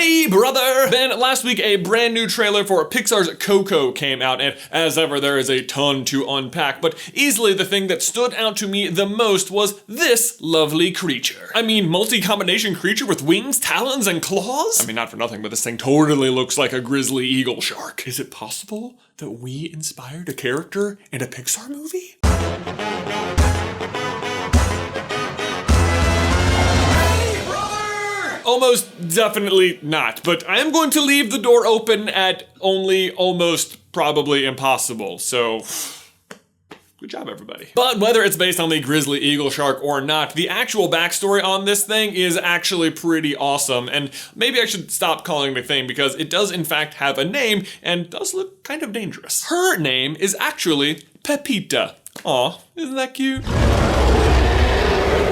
Hey brother! Ben, last week a brand new trailer for Pixar's Coco came out, and as ever there is a ton to unpack, but easily the thing that stood out to me the most was this lovely creature. I mean, multi-combination creature with wings, talons, and claws? I mean, not for nothing, but this thing totally looks like a grizzly eagle shark. Is it possible that we inspired a character in a Pixar movie? Almost definitely not, but I am going to leave the door open at only almost probably impossible, so good job, everybody. But whether it's based on the grizzly eagle shark or not, the actual backstory on this thing is actually pretty awesome, and maybe I should stop calling it a thing because it does in fact have a name and does look kind of dangerous. Her name is actually Pepita. Aw, isn't that cute?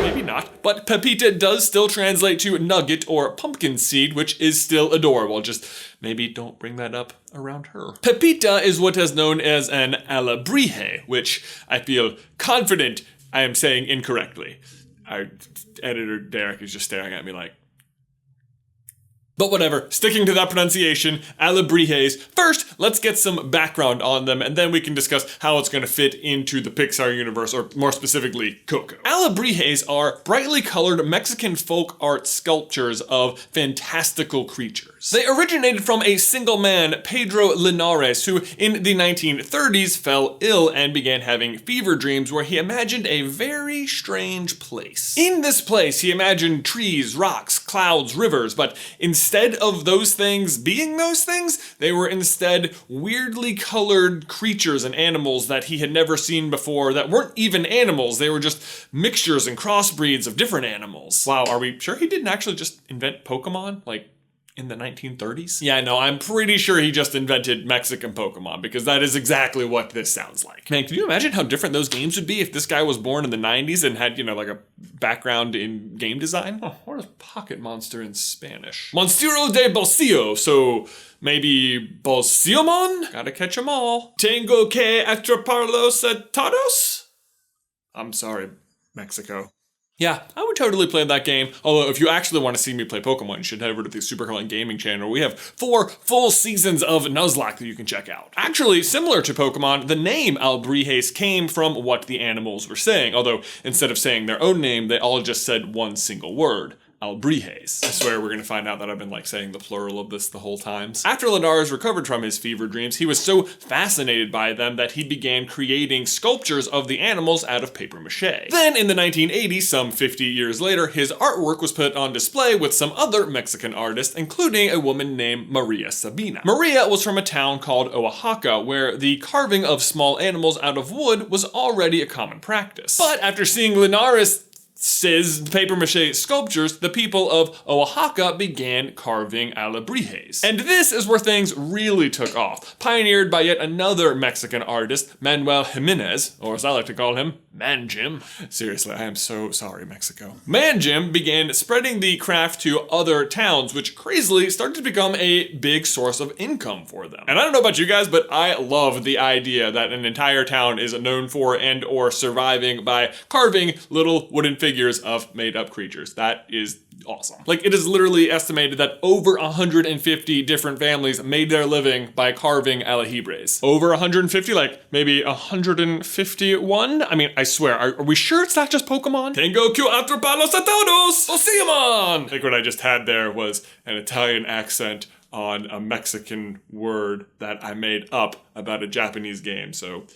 Maybe not, but Pepita does still translate to nugget or pumpkin seed, which is still adorable. Just maybe don't bring that up around her. Pepita is what is known as an Alebrije, which I feel confident I am saying incorrectly. Our editor Derek is just staring at me like, but whatever, sticking to that pronunciation, Alebrijes. First, let's get some background on them, and then we can discuss how it's gonna fit into the Pixar universe, or more specifically, Coco. Alebrijes are brightly colored Mexican folk art sculptures of fantastical creatures. They originated from a single man, Pedro Linares, who in the 1930s fell ill and began having fever dreams where he imagined a very strange place. In this place, he imagined trees, rocks, clouds, rivers, but instead of those things being those things, they were instead weirdly colored creatures and animals that he had never seen before that weren't even animals. They were just mixtures and crossbreeds of different animals. Wow, are we sure he didn't actually just invent Pokemon? Like, in the 1930s? Yeah, no, I'm pretty sure he just invented Mexican Pokemon because that is exactly what this sounds like. Man, can you imagine how different those games would be if this guy was born in the 90s and had, you know, like a background in game design? Oh, what is pocket monster in Spanish? Monstero de bolsillo, so maybe Bolsillamon? Gotta catch 'em all. Tengo que atraparlos a todos? I'm sorry, Mexico. Yeah, I would totally play that game. Although, if you actually want to see me play Pokemon, you should head over to the Super Carlin Gaming channel. We have 4 full seasons of Nuzlocke that you can check out. Actually, similar to Pokemon, the name Alebrijes came from what the animals were saying. Although, instead of saying their own name, they all just said one single word. Alebrijes. I swear we're gonna find out that I've been like saying the plural of this the whole time. After Linares recovered from his fever dreams, he was so fascinated by them that he began creating sculptures of the animals out of paper mache. Then in the 1980s, some 50 years later, his artwork was put on display with some other Mexican artists, including a woman named Maria Sabina. Maria was from a town called Oaxaca, where the carving of small animals out of wood was already a common practice. But after seeing Linares' paper-mache sculptures, the people of Oaxaca began carving Alebrijes. And this is where things really took off, pioneered by yet another Mexican artist, Manuel Jimenez, or as I like to call him, Man Jim. Seriously, I am so sorry, Mexico. Man Jim began spreading the craft to other towns, which crazily started to become a big source of income for them. And I don't know about you guys, but I love the idea that an entire town is known for and or surviving by carving little wooden figures of made-up creatures. That is awesome. Like, it is literally estimated that over 150 different families made their living by carving alejibres. Over 150? Like, maybe 151? I mean, I swear, are we sure it's not just Pokemon? Tengo que atraparlos a todos! Bolsillamon! I think what I just had there was an Italian accent on a Mexican word that I made up about a Japanese game, so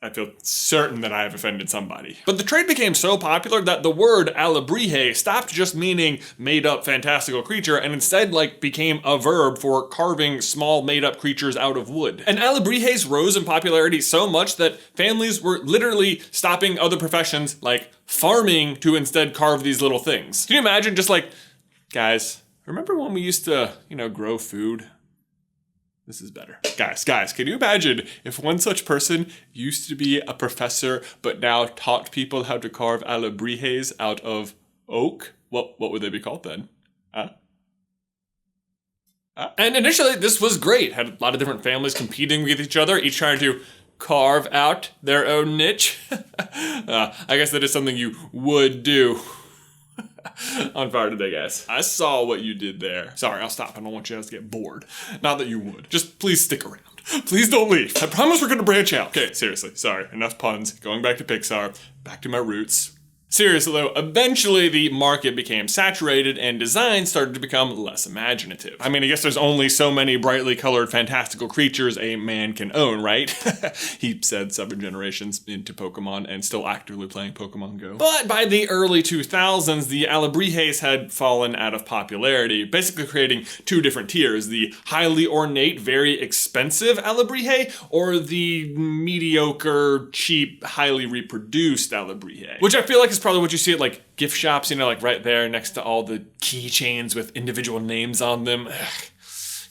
I feel certain that I have offended somebody. But the trade became so popular that the word Alebrije stopped just meaning made-up fantastical creature and instead became a verb for carving small made-up creatures out of wood. And Alebrijes rose in popularity so much that families were literally stopping other professions like farming to instead carve these little things. Can you imagine just guys, remember when we used to, grow food? This is better. Guys, can you imagine if one such person used to be a professor, but now taught people how to carve alebrijes out of oak? What would they be called then? And initially, this was great. Had a lot of different families competing with each other, each trying to carve out their own niche. I guess that is something you would do. On fire today, guys. I saw what you did there. Sorry, I'll stop. I don't want you guys to get bored. Not that you would. Just please stick around. Please don't leave. I promise we're gonna branch out. Okay, seriously, sorry. Enough puns. Going back to Pixar. Back to my roots. Seriously though, eventually the market became saturated and design started to become less imaginative. I mean, I guess there's only so many brightly colored fantastical creatures a man can own, right? He said 7 generations into Pokemon and still actively playing Pokemon Go. But by the early 2000s, the Alebrijes had fallen out of popularity, basically creating 2 different tiers, the highly ornate, very expensive Alebrije, or the mediocre, cheap, highly reproduced Alebrije, which I feel like is probably what you see at like gift shops, you know, like right there next to all the keychains with individual names on them. Ugh.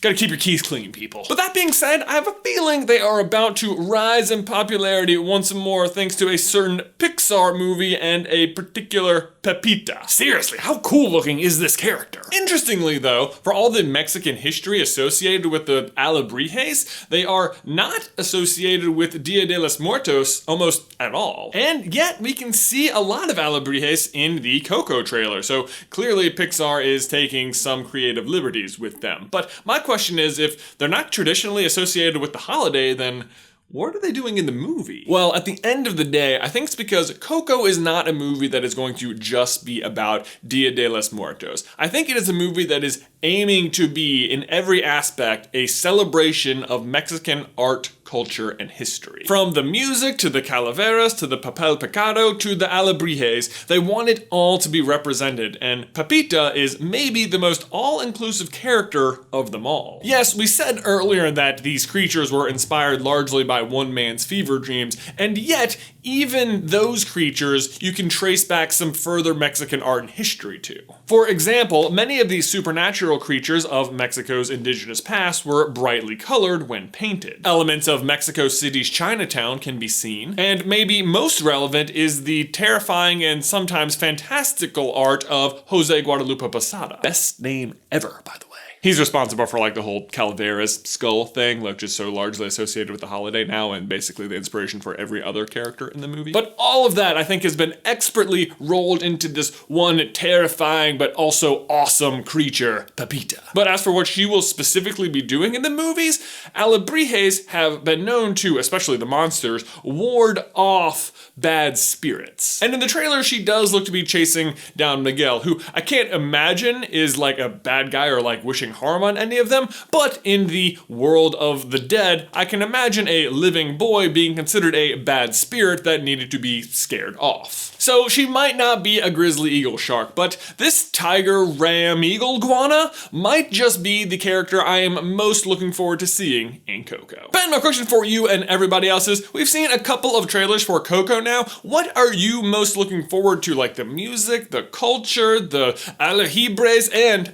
Gotta keep your keys clean, people. But that being said, I have a feeling they are about to rise in popularity once more thanks to a certain Pixar movie and a particular Pepita. Seriously, how cool looking is this character? Interestingly though, for all the Mexican history associated with the Alebrijes, they are not associated with Dia de los Muertos almost at all. And yet we can see a lot of Alebrijes in the Coco trailer, so clearly Pixar is taking some creative liberties with them. But my question is, if they're not traditionally associated with the holiday, then what are they doing in the movie? Well, at the end of the day, I think it's because Coco is not a movie that is going to just be about Dia de los Muertos. I think it is a movie that is aiming to be, in every aspect, a celebration of Mexican art, culture, and history. From the music, to the calaveras, to the papel picado, to the alebrijes, they want it all to be represented, and Pepita is maybe the most all-inclusive character of them all. Yes, we said earlier that these creatures were inspired largely by one man's fever dreams, and yet, even those creatures you can trace back some further Mexican art and history to. For example, many of these supernatural creatures of Mexico's indigenous past were brightly colored when painted. Elements of Mexico City's Chinatown can be seen, and maybe most relevant is the terrifying and sometimes fantastical art of Jose Guadalupe Posada. Best name ever, by the way. He's responsible for like the whole Calaveras skull thing, which is so largely associated with the holiday now and basically the inspiration for every other character in the movie. But all of that, I think, has been expertly rolled into this one terrifying but also awesome creature, Pepita. But as for what she will specifically be doing in the movies, Alebrijes have been known to, especially the monsters, ward off bad spirits. And in the trailer, she does look to be chasing down Miguel, who I can't imagine is like a bad guy or like wishing harm on any of them, but in the world of the dead, I can imagine a living boy being considered a bad spirit that needed to be scared off. So she might not be a grizzly eagle shark, but this Tiger-Ram-Eagle-Iguana might just be the character I am most looking forward to seeing in Coco. Ben, my question for you and everybody else is, we've seen a couple of trailers for Coco now. What are you most looking forward to? Like the music, the culture, the Alebrijes,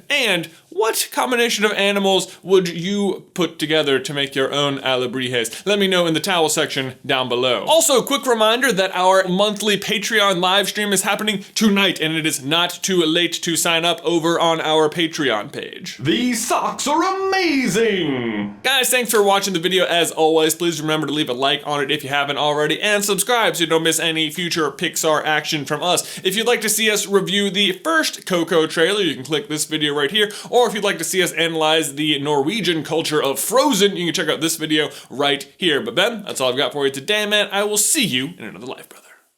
and what combination of animals would you put together to make your own Alebrijes? Let me know in the towel section down below. Also, quick reminder that our monthly Patreon live stream is happening tonight, and it is not too late to sign up over on our Patreon page. These socks are amazing! Guys, thanks for watching the video as always. Please remember to leave a like on it if you haven't already, and subscribe so you don't miss any future Pixar action from us. If you'd like to see us review the first Coco trailer, you can click this video right here, or if you'd like to see us analyze the Norwegian culture of Frozen, you can check out this video right here. But Ben, that's all I've got for you today, man. I will see you in another life, brother.